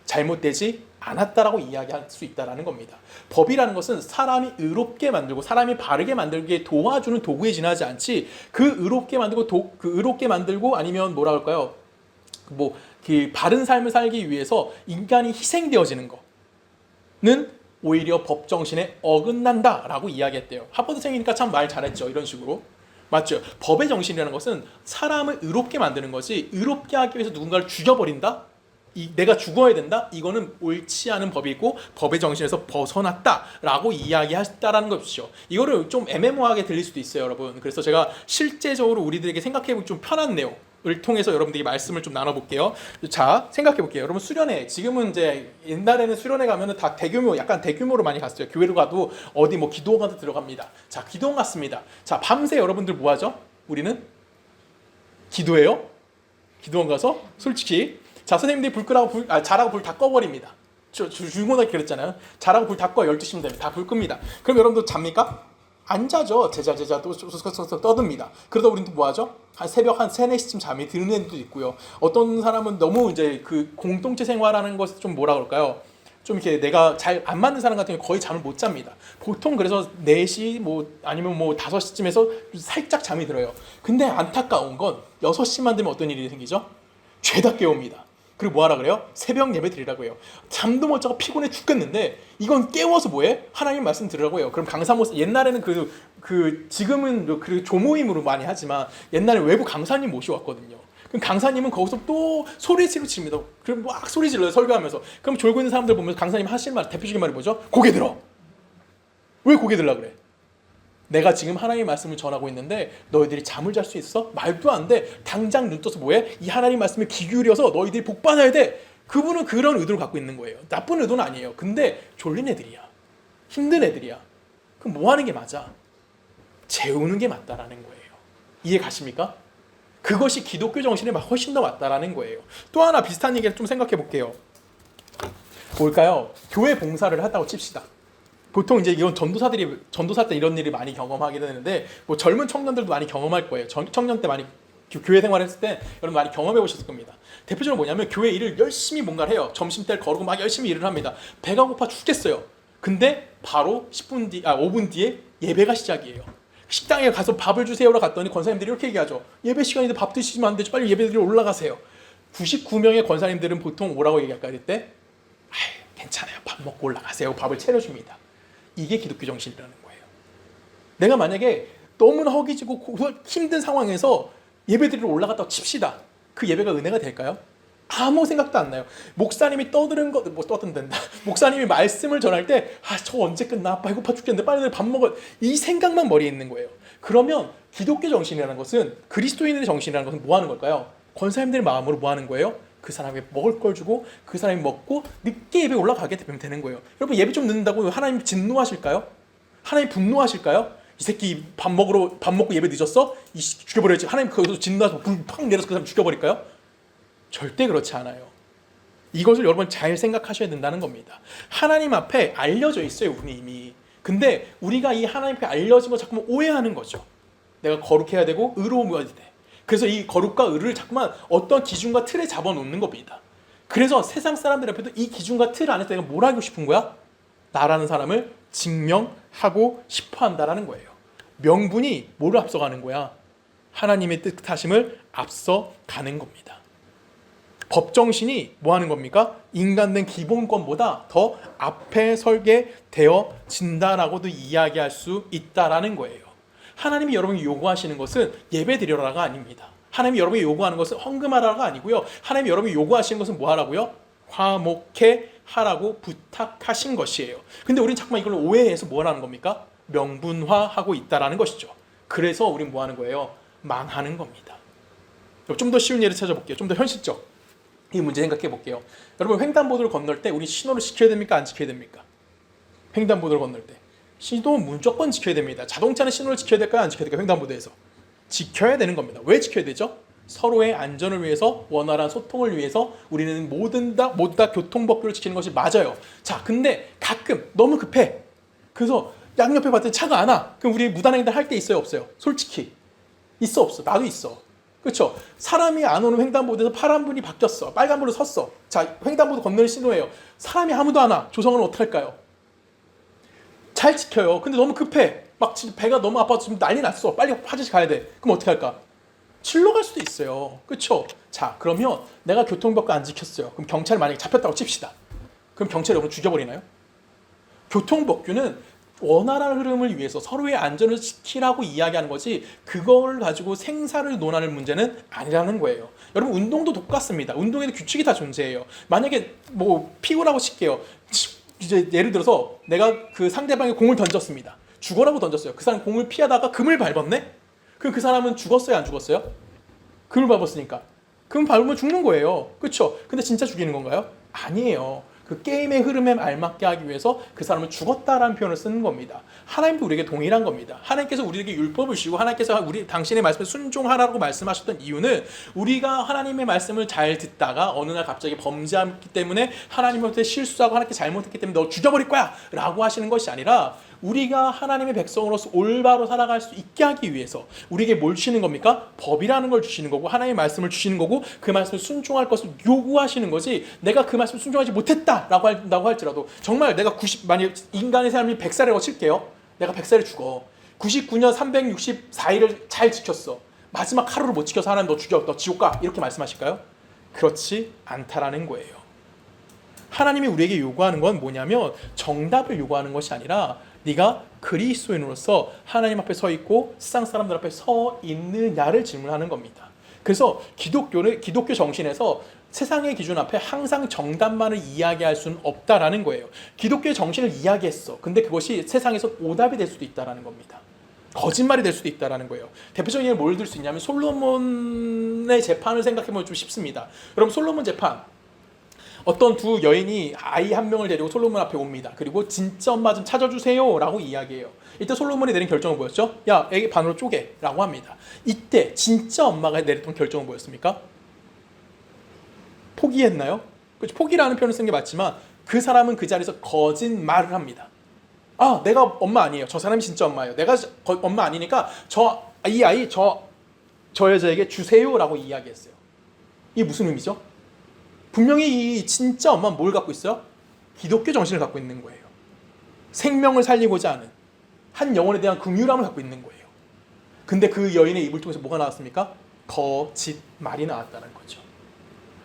Speaker 1: 잘못되지 않았다라고 이야기할 수 있다는 겁니다. 법이라는 것은 사람이 의롭게 만들고 사람이 바르게 만들기에 도와주는 도구에 지나지 않지, 그 의롭게 만들고 아니면 뭐라 할까요? 그 바른 삶을 살기 위해서 인간이 희생되어지는 거는 오히려 법 정신에 어긋난다라고 이야기했대요. 하버드생이니까 참 말 잘했죠. 이런 식으로. 맞죠? 법의 정신이라는 것은 사람을 의롭게 만드는 것이, 의롭게 하기 위해서 누군가를 죽여버린다? 내가 죽어야 된다? 이거는 옳지 않은 법이고 법의 정신에서 벗어났다라고 이야기했다라는 것이죠. 이거를 좀 애매모호하게 들릴 수도 있어요, 여러분. 그래서 제가 실제적으로 우리들에게 생각해보기 좀 편한 내용을 통해서 여러분들에게 말씀을 좀 나눠볼게요. 자, 생각해볼게요. 여러분, 수련회, 지금은 이제 옛날에는 수련회 가면은 다 약간 대규모로 많이 갔어요. 교회로 가도 어디 기도원 가도 들어갑니다. 자, 기도원 갔습니다. 자, 밤새 여러분들 뭐 하죠? 우리는 기도해요. 기도원 가서 솔직히, 자, 선생님들이 불 끄라고 자라고 불 다 꺼버립니다. 중고등학교 그랬잖아요. 자라고 불 다 꺼. 12시면 되면 다 불 끕니다. 그럼 여러분들 잡니까? 안 자죠. 제자 또 떠듭니다. 그러다 우리는 또 뭐 하죠? 한 새벽 한 3, 4시쯤 잠이 드는 애들도 있고요. 어떤 사람은 너무 이제 그 공동체 생활하는 것을 좀 뭐라 그럴까요? 좀 이렇게 내가 잘 안 맞는 사람 같은 경우 거의 잠을 못 잡니다. 보통 그래서 4시 아니면 5시쯤에서 살짝 잠이 들어요. 근데 안타까운 건 6시만 되면 어떤 일이 생기죠? 죄다 깨웁니다. 그리고 뭐하라 그래요? 새벽 예배 드리라고 해요. 잠도 못 자고 피곤해 죽겠는데 이건 깨워서 뭐해? 하나님 말씀 들으라고 해요. 그럼 강사 모습, 옛날에는 지금은 그 조모임으로 많이 하지만 옛날에 외부 강사님 모셔왔거든요. 그럼 강사님은 거기서 또 소리 지릅니다. 그럼 막 소리 질러요, 설교하면서. 그럼 졸고 있는 사람들 보면서 강사님 하실 말, 대표적인 말이 뭐죠? 고개 들어. 왜 고개 들라 그래? 내가 지금 하나님의 말씀을 전하고 있는데 너희들이 잠을 잘 수 있어? 말도 안 돼. 당장 눈 떠서 뭐해? 이 하나님 말씀에 귀 기울여서 너희들이 복 받아야 돼. 그분은 그런 의도를 갖고 있는 거예요. 나쁜 의도는 아니에요. 근데 졸린 애들이야. 힘든 애들이야. 그럼 뭐 하는 게 맞아? 재우는 게 맞다라는 거예요. 이해 가십니까? 그것이 기독교 정신에 훨씬 더 맞다라는 거예요. 또 하나 비슷한 얘기를 좀 생각해 볼게요. 뭘까요? 교회 봉사를 하다고 칩시다. 보통 이제 이런 전도사 때 이런 일이 많이 경험하게 되는데 뭐 젊은 청년들도 많이 경험할 거예요. 청년 때 많이 교회 생활했을 때 여러분 많이 경험해 보셨을 겁니다. 대표적으로 뭐냐면 교회 일을 열심히 뭔가를 해요. 점심때를 거르고 막 열심히 일을 합니다. 배가 고파 죽겠어요. 근데 바로 5분 뒤에 예배가 시작이에요. 식당에 가서 밥을 주세요라고 갔더니 권사님들이 이렇게 얘기하죠. 예배 시간인데 밥 드시면 안 되죠. 빨리 예배드리러 올라가세요. 99명의 권사님들은 보통 뭐라고 얘기할까요? 이때 괜찮아요. 밥 먹고 올라가세요. 밥을 차려줍니다. 이게 기독교 정신이라는 거예요. 내가 만약에 너무나 허기지고 힘든 상황에서 예배드리러 올라갔다고 칩시다. 그 예배가 은혜가 될까요? 아무 생각도 안 나요. 목사님이 떠든다. 목사님이 말씀을 전할 때 저 언제 끝나? 배고파 죽겠는데 빨리 밥 먹어. 이 생각만 머리에 있는 거예요. 그러면 기독교 정신이라는 것은, 그리스도인의 정신이라는 것은 뭐 하는 걸까요? 권사님들의 마음으로 뭐 하는 거예요? 그 사람이 먹을 걸 주고 그 사람이 먹고 늦게 예배 올라가게 되는 거예요. 여러분 예배 좀 늦는다고 하나님 진노하실까요? 하나님 분노하실까요? 이 새끼 밥 먹고 예배 늦었어? 죽여버려야지. 하나님 거기서 진노하셔서 불 팍 내려서 그 사람 죽여버릴까요? 절대 그렇지 않아요. 이것을 여러분 잘 생각하셔야 된다는 겁니다. 하나님 앞에 알려져 있어요, 우리 이미. 근데 우리가 이 하나님 앞에 알려진 거 자꾸만 오해하는 거죠. 내가 거룩해야 되고 의로워야 돼. 그래서 이 거룩과 의를 자꾸만 어떤 기준과 틀에 잡아놓는 겁니다. 그래서 세상 사람들 앞에도 이 기준과 틀 안에서 내가 뭘 하고 싶은 거야? 나라는 사람을 증명하고 싶어 한다라는 거예요. 명분이 뭘 앞서가는 거야? 하나님의 뜻하심을 앞서가는 겁니다. 법정신이 뭐 하는 겁니까? 인간된 기본권보다 더 앞에 설게 되어진다라고도 이야기할 수 있다라는 거예요. 하나님이 여러분이 요구하시는 것은 예배 드려라가 아닙니다. 하나님이 여러분이 요구하는 것은 헌금하라가 아니고요. 하나님이 여러분이 요구하시는 것은 뭐 하라고요? 화목해 하라고 부탁하신 것이에요. 근데 우리는 자꾸만 이걸 오해해서 뭐 하는 겁니까? 명분화하고 있다라는 것이죠. 그래서 우리는 뭐 하는 거예요? 망하는 겁니다. 좀 더 쉬운 예를 찾아볼게요. 좀 더 현실적. 이 문제 생각해 볼게요. 여러분 횡단보도를 건널 때 우리 신호를 지켜야 됩니까? 안 지켜야 됩니까? 횡단보도를 건널 때 신호 무조건 지켜야 됩니다. 자동차는 신호를 지켜야 될까요? 안 지켜야 될까요? 횡단보도에서 지켜야 되는 겁니다. 왜 지켜야 되죠? 서로의 안전을 위해서, 원활한 소통을 위해서 우리는 모두 다 교통법규를 지키는 것이 맞아요. 자, 근데 가끔 너무 급해. 그래서 양옆에 봤더니 차가 안 와. 그럼 우리 무단횡단 할 때 있어요? 없어요? 솔직히 있어 없어? 나도 있어. 그렇죠? 사람이 안 오는 횡단보도에서 파란불이 바뀌었어. 빨간불로 섰어. 자, 횡단보도 건너는 신호예요. 사람이 아무도 안 와. 조성은 어떡할까요? 잘 지켜요. 근데 너무 급해. 막 지금 배가 너무 아파서 지금 난리 났어. 빨리 화장실 가야 돼. 그럼 어떡할까? 칠로 갈 수도 있어요. 그렇죠? 자, 그러면 내가 교통법규 안 지켰어요. 그럼 경찰이 만약에 잡혔다고 칩시다. 그럼 경찰이 여러분 죽여버리나요? 교통법규는 원활한 흐름을 위해서 서로의 안전을 지키라고 이야기하는 거지 그걸 가지고 생사를 논하는 문제는 아니라는 거예요. 여러분 운동도 똑같습니다. 운동에도 규칙이 다 존재해요. 만약에 뭐 피구라고 칠게요. 이제 예를 들어서 내가 그 상대방의 공을 던졌습니다. 죽어라고 던졌어요. 그 사람 공을 피하다가 금을 밟았네? 그럼 그 사람은 죽었어요? 안 죽었어요? 금을 밟았으니까. 금 밟으면 죽는 거예요. 그렇죠? 근데 진짜 죽이는 건가요? 아니에요. 그 게임의 흐름에 알맞게 하기 위해서 그 사람은 죽었다라는 표현을 쓰는 겁니다. 하나님도 우리에게 동일한 겁니다. 하나님께서 우리에게 율법을 주시고 하나님께서 당신의 말씀에 순종하라고 말씀하셨던 이유는 우리가 하나님의 말씀을 잘 듣다가 어느 날 갑자기 범죄했기 때문에 하나님한테 실수하고 하나님께 잘못했기 때문에 너 죽여버릴 거야 라고 하시는 것이 아니라 우리가 하나님의 백성으로서 올바로 살아갈 수 있게 하기 위해서 우리에게 뭘 주시는 겁니까? 법이라는 걸 주시는 거고 하나님의 말씀을 주시는 거고 그 말씀을 순종할 것을 요구하시는 거지 거지. 내가 그 말씀을 순종하지 못했다라고 한다고 할지라도 정말 내가 만약 인간의 삶이 100살이라고 칠게요. 내가 100살에 죽어. 99년 364일을 잘 지켰어. 마지막 하루를 못 지켜서 하나님 너 죽여, 너 지옥 가 이렇게 말씀하실까요? 그렇지 않다라는 거예요. 하나님이 우리에게 요구하는 건 뭐냐면 정답을 요구하는 것이 아니라 네가 그리스도인으로서 하나님 앞에 서 있고 세상 사람들 앞에 서 있느냐를 질문하는 겁니다. 그래서 기독교 정신에서 세상의 기준 앞에 항상 정답만을 이야기할 수는 없다라는 거예요. 기독교의 정신을 이야기했어. 근데 그것이 세상에서 오답이 될 수도 있다라는 겁니다. 거짓말이 될 수도 있다라는 거예요. 대표적인 예를 뭘 들 수 있냐면 솔로몬의 재판을 생각해보면 좀 쉽습니다. 그럼 솔로몬 재판, 어떤 두 여인이 아이 한 명을 데리고 솔로몬 앞에 옵니다. 그리고 진짜 엄마 좀 찾아주세요 라고 이야기해요. 이때 솔로몬이 내린 결정은 뭐였죠? 야, 애기 반으로 쪼개 라고 합니다. 이때 진짜 엄마가 내렸던 결정은 뭐였습니까? 포기했나요? 그렇죠. 포기라는 표현을 쓴 게 맞지만 그 사람은 그 자리에서 거짓말을 합니다. 아, 내가 엄마 아니에요. 저 사람이 진짜 엄마예요. 내가 엄마 아니니까 이 아이 저 여자에게 주세요라고 이야기했어요. 이게 무슨 의미죠? 분명히 이 진짜 엄마는 뭘 갖고 있어요? 기독교 정신을 갖고 있는 거예요. 생명을 살리고자 하는 한 영혼에 대한 긍휼함을 갖고 있는 거예요. 근데 그 여인의 입을 통해서 뭐가 나왔습니까? 거짓말이 나왔다는 거죠.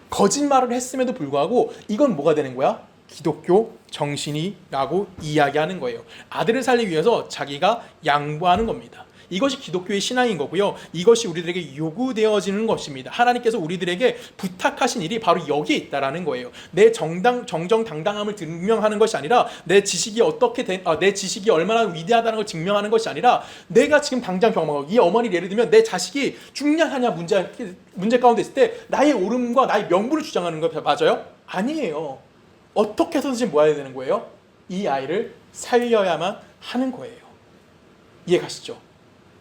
Speaker 1: 거짓말을 했음에도 불구하고 이건 뭐가 되는 거야? 기독교 정신이라고 이야기하는 거예요. 아들을 살리기 위해서 자기가 양보하는 겁니다. 이것이 기독교의 신앙인 거고요. 이것이 우리들에게 요구되어지는 것입니다. 하나님께서 우리들에게 부탁하신 일이 바로 여기에 있다라는 거예요. 내 정정당당함을 증명하는 것이 아니라 내 지식이 내 지식이 얼마나 위대하다는 걸 증명하는 것이 아니라 내가 지금 당장 경험하고 이 어머니를 예를 들면 내 자식이 중량하냐 문제 가운데 있을 때 나의 옳음과 나의 명분을 주장하는 거 맞아요? 아니에요. 어떻게 해서든지 뭐 해야 되는 거예요? 이 아이를 살려야만 하는 거예요. 이해 가시죠?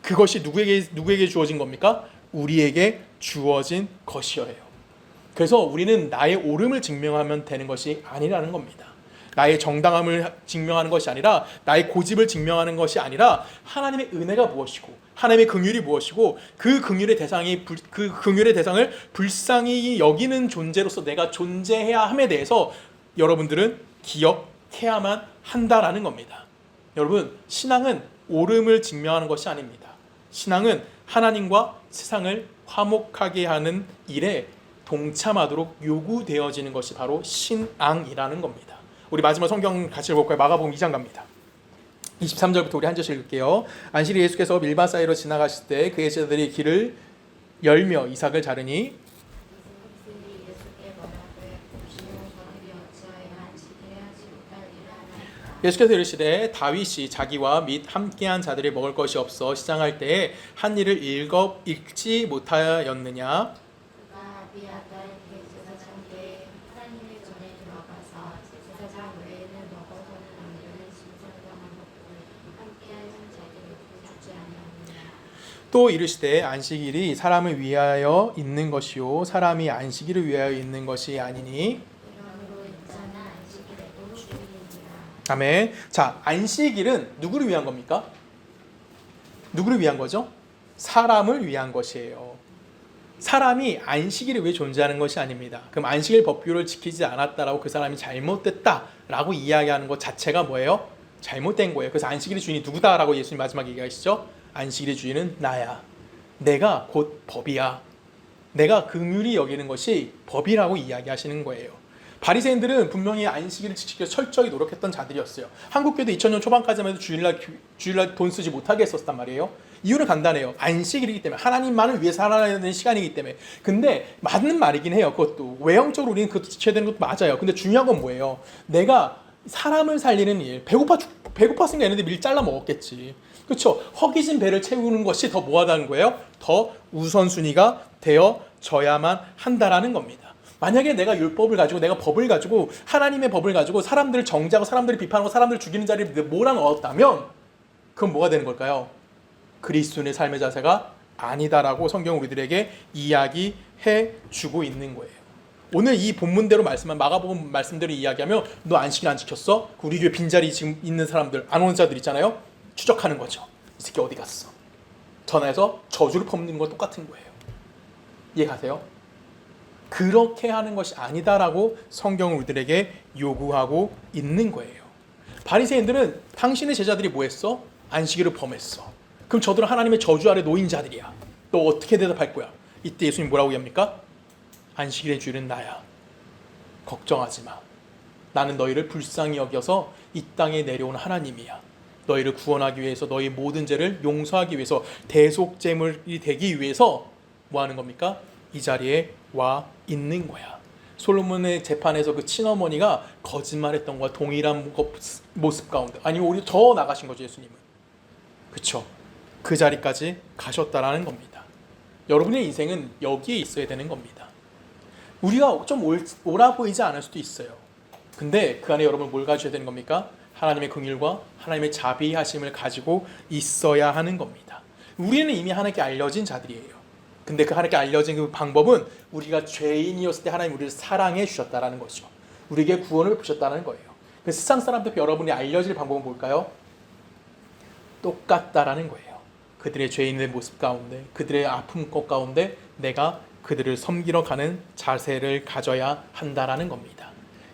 Speaker 1: 그것이 누구에게 주어진 겁니까? 우리에게 주어진 것이어요. 그래서 우리는 나의 옳음을 증명하면 되는 것이 아니라는 겁니다. 나의 정당함을 증명하는 것이 아니라 나의 고집을 증명하는 것이 아니라 하나님의 은혜가 무엇이고 하나님의 긍휼이 무엇이고 그 긍휼의 대상을 불쌍히 여기는 존재로서 내가 존재해야 함에 대해서 여러분들은 기억해야만 한다라는 겁니다. 여러분, 신앙은 옳음을 증명하는 것이 아닙니다. 신앙은 하나님과 세상을 화목하게 하는 일에 동참하도록 요구되어지는 것이 바로 신앙이라는 겁니다. 우리 마지막 성경 같이 볼까요? 마가복음 2장 갑니다. 23절부터 우리 한 절씩 읽을게요. 안식일 예수께서 밀밭 사이로 지나가실 때 그의 제자들이 길을 열며 이삭을 자르니 예수께서 이르시되 다윗이 자기와 및 함께한 자들이 먹을 것이 없어 시장할 때에 한 일을 읽지 못하였느냐.
Speaker 2: 그가 아비아달 대제사장께 하나님의 전에 들어가서 제사장 외에는 먹어서는 안 되는 진설병을 먹고 함께한 자들을 주지 아니하느냐.
Speaker 1: 또 이르시되 안식일이 사람을 위하여 있는 것이요 사람이 안식일을 위하여 있는 것이 아니니.
Speaker 2: 이러므로 인자는 안식일에도 주일이니라.
Speaker 1: 아멘. 자, 안식일은 누구를 위한 겁니까? 누구를 위한 거죠? 사람을 위한 것이에요. 사람이 안식일에 왜 존재하는 것이 아닙니다. 그럼 안식일 법규를 지키지 않았다라고 그 사람이 잘못됐다라고 이야기하는 것 자체가 뭐예요? 잘못된 거예요. 그래서 안식일의 주인이 누구다라고 예수님 마지막에 얘기하시죠? 안식일의 주인은 나야. 내가 곧 법이야. 내가 긍휼히 여기는 것이 법이라고 이야기하시는 거예요. 바리새인들은 분명히 안식일을 지키기 위해서 철저히 노력했던 자들이었어요. 한국교도 2000년 초반까지만 해도 주일날 돈 쓰지 못하게 했었단 말이에요. 이유는 간단해요. 안식일이기 때문에 하나님만을 위해 살아야 되는 시간이기 때문에. 근데 맞는 말이긴 해요. 그것도 외형적으로 우리는 그것도 지켜야 되는 것도 맞아요. 근데 중요한 건 뭐예요? 내가 사람을 살리는 일, 배고팠으니까 얘네들 밀 잘라 먹었겠지. 그렇죠? 허기진 배를 채우는 것이 더 뭐하다는 거예요? 더 우선순위가 되어져야만 한다라는 겁니다. 만약에 내가 율법을 가지고 내가 법을 가지고 하나님의 법을 가지고 사람들을 정죄하고 사람들을 비판하고 사람들을 죽이는 자리에 몰아넣었다면 그건 뭐가 되는 걸까요? 그리스도인의 삶의 자세가 아니다라고 성경 우리들에게 이야기해 주고 있는 거예요. 오늘 이 본문대로 말씀한 마가복음 말씀대로 이야기하면 너 안식일 안 지켰어? 우리 교회 빈자리 지금 있는 사람들 안 오는 자들 있잖아요. 추적하는 거죠. 이 새끼 어디 갔어? 전화해서 저주를 퍼붓는 건 똑같은 거예요. 이해 가세요? 그렇게 하는 것이 아니다라고 성경은 우리들에게 요구하고 있는 거예요. 바리새인들은 당신의 제자들이 뭐 했어? 안식일을 범했어. 그럼 저들은 하나님의 저주 아래 놓인 자들이야. 너 어떻게 대답할 거야? 이때 예수님 뭐라고 얘기합니까? 안식일의 주인은 나야. 걱정하지 마. 나는 너희를 불쌍히 여겨서 이 땅에 내려온 하나님이야. 너희를 구원하기 위해서 너희 모든 죄를 용서하기 위해서 대속제물이 되기 위해서 뭐 하는 겁니까? 이 자리에 와 있는 거야. 솔로몬의 재판에서 그 친어머니가 거짓말했던 거와 동일한 모습 가운데 아니면 오히려 더 나가신 거죠. 예수님은. 그렇죠? 그 자리까지 가셨다라는 겁니다. 여러분의 인생은 여기에 있어야 되는 겁니다. 우리가 좀 옳아 보이지 않을 수도 있어요. 근데 그 안에 여러분 뭘 가져야 되는 겁니까? 하나님의 긍휼과 하나님의 자비하심을 가지고 있어야 하는 겁니다. 우리는 이미 하나님께 알려진 자들이에요. 근데 그 하나님께 알려진 그 방법은 우리가 죄인이었을 때 하나님 우리를 사랑해 주셨다라는 것이죠. 우리에게 구원을 베푸셨다는 거예요. 그 세상 사람들 여러분이 알려질 방법은 뭘까요? 똑같다라는 거예요. 그들의 죄인의 모습 가운데, 그들의 아픔 것 가운데 내가 그들을 섬기러 가는 자세를 가져야 한다라는 겁니다.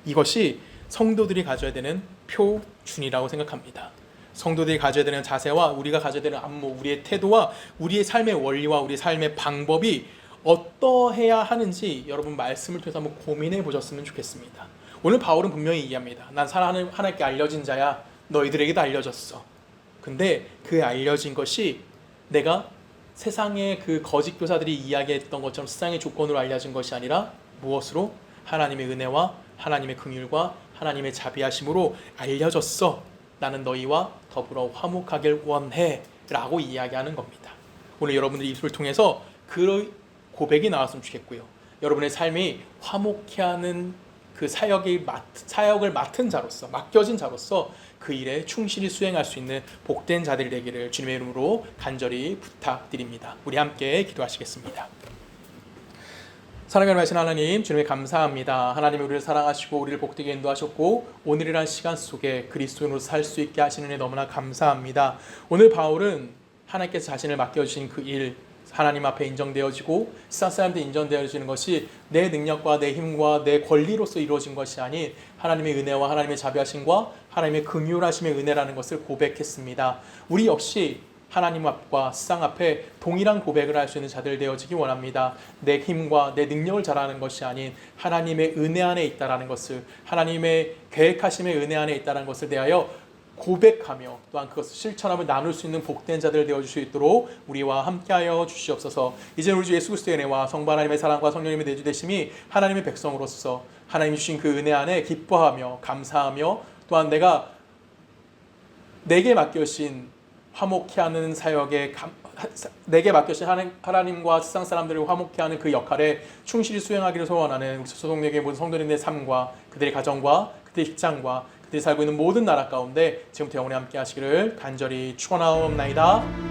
Speaker 1: 이것이 성도들이 가져야 되는 표준이라고 생각합니다. 성도들이 가져야 되는 자세와 우리가 가져야 되는 안목, 우리의 태도와 우리의 삶의 원리와 우리의 삶의 방법이 어떠해야 하는지 여러분 말씀을 통해서 한번 고민해 보셨으면 좋겠습니다. 오늘 바울은 분명히 얘기합니다. 난 하나님께 알려진 자야. 너희들에게도 알려졌어. 근데 그 알려진 것이 내가 세상의 그 거짓 교사들이 이야기했던 것처럼 세상의 조건으로 알려진 것이 아니라 무엇으로? 하나님의 은혜와 하나님의 긍휼과 하나님의 자비하심으로 알려졌어. 나는 너희와 더불어 화목하길 원해 라고 이야기하는 겁니다. 오늘 여러분들의 입술을 통해서 그 고백이 나왔으면 좋겠고요. 여러분의 삶이 화목케 하는 그 사역을 맡은 자로서, 맡겨진 자로서 그 일에 충실히 수행할 수 있는 복된 자들이 되기를 주님의 이름으로 간절히 부탁드립니다. 우리 함께 기도하시겠습니다. 사랑하는 말씀 하나님, 주님의 감사합니다. 하나님이 우리를 사랑하시고 우리를 복되게 인도하셨고 오늘이란 시간 속에 그리스도인으로 살 수 있게 하시는 일 너무나 감사합니다. 오늘 바울은 하나님께서 자신을 맡겨주신 그 일, 하나님 앞에 인정되어지고 세상 사람들이 인정되어지는 것이 내 능력과 내 힘과 내 권리로서 이루어진 것이 아닌 하나님의 은혜와 하나님의 자비하심과 하나님의 긍휼하심의 은혜라는 것을 고백했습니다. 우리 역시 하나님 앞과 세상 앞에 동일한 고백을 할 수 있는 자들 되어지기 원합니다. 내 힘과 내 능력을 자랑하는 것이 아닌 하나님의 은혜 안에 있다라는 것을, 하나님의 계획하심의 은혜 안에 있다는 것을 대하여 고백하며 또한 그것을 실천하며 나눌 수 있는 복된 자들 되어줄 수 있도록 우리와 함께하여 주시옵소서. 이제 우리 주 예수 그리스도의 은혜와 성부 하나님의 사랑과 성령님의 내주되심이 하나님의 백성으로서 하나님이 주신 그 은혜 안에 기뻐하며 감사하며 또한 내게 맡겨진 화목케 하는 사역에 내게 맡겨진 하나님과 세상 사람들을 화목케 하는 그 역할에 충실히 수행하기를 소원하는 우리 소속력의 모든 성도님의 삶과 그들의 가정과 그들의 직장과 그들이 살고 있는 모든 나라 가운데 지금부터 영원히 함께 하시기를 간절히 축원하옵나이다.